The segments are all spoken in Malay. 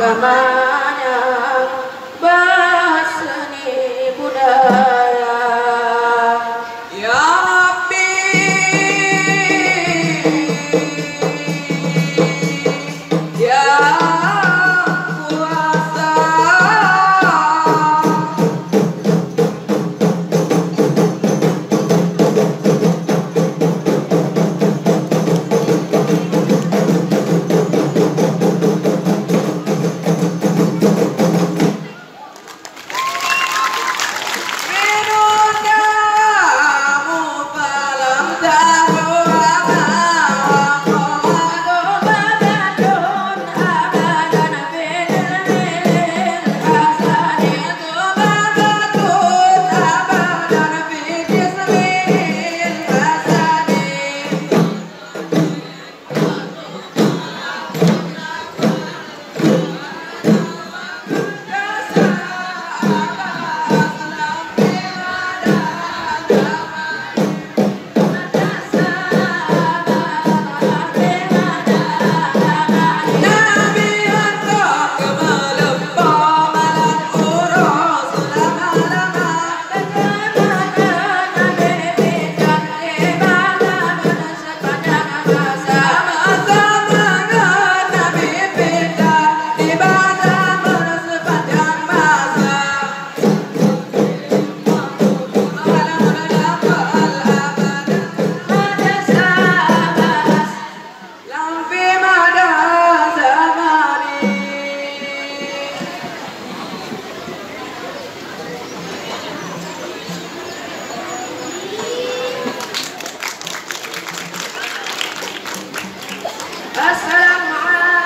agamanya berseni budaya. Ya Rabbi, ya kuasa,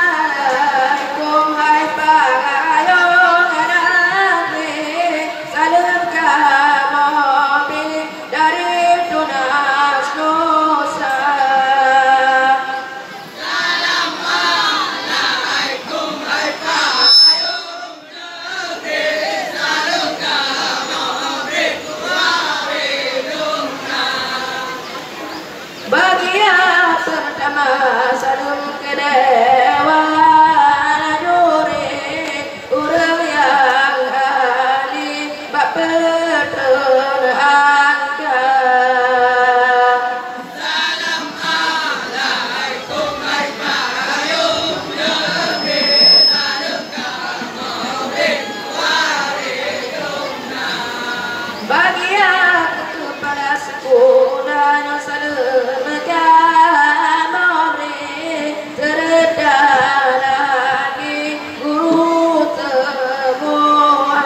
Assalamualaikum hai pagayong nabi, salam kami dari tunas nusa. Assalamualaikum hai pagayong nabi, salam kami dari tunas. Bagi yang pertama salam ke dewa jurid urang yang ahli bab peternakan. Assalamualaikum hai pagayong nabi, salam kami dari tunas. Bagi yang kepada suku dan salam kami terdedah lagi guru temuan.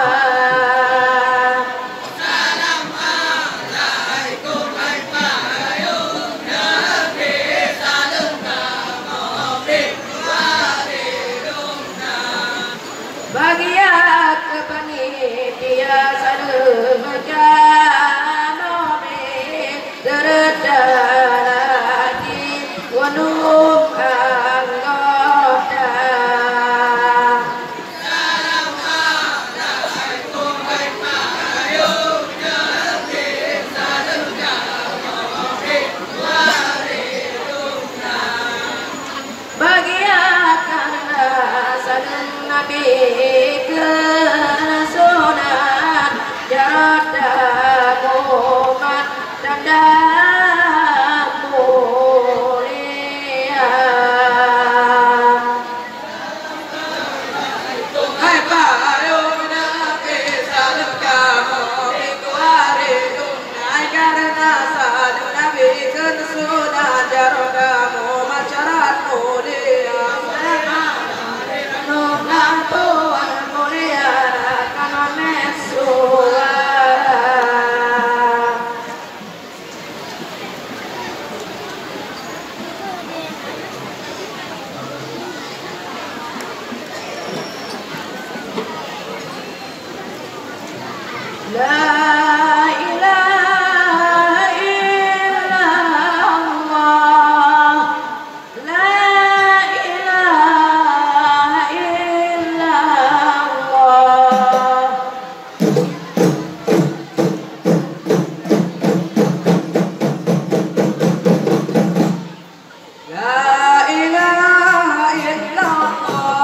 Assalamualaikum hai pagayong nabi, salam kami dari tunas. Bagi yang kepanitia salam kami terdedah lagi gunung anggota. Assalamualaikum hai pagayong nabi, salam kami dari tunas. Bagi karena salam Nabi kerasunan jarak umat dan mulia. Hai pagayong nabi, salam kami dari tunas. Karena salam Nabi kerasunan jarak umat syarat mulia. Nungan Tuhan mulia kanon Mesua. La ilaha illallah, la ilaha illallah. La ilaha illallah,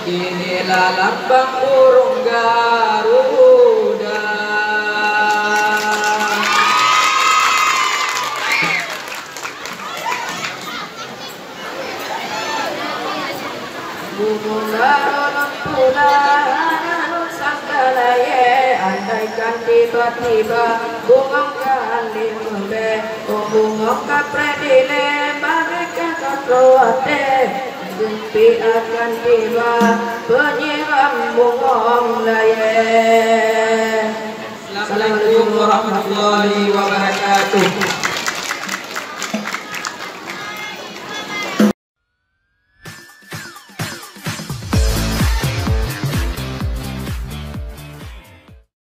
Inilah lambang burung Garuda. Burung Garuda pulang sangkalaye, andaikan tiba-tiba bungong kali mule, bungong kapredile, bagaikan katroate. Bukti akan tiba penyiram bungong laye. Assalamualaikum warahmatullahi wabarakatuh.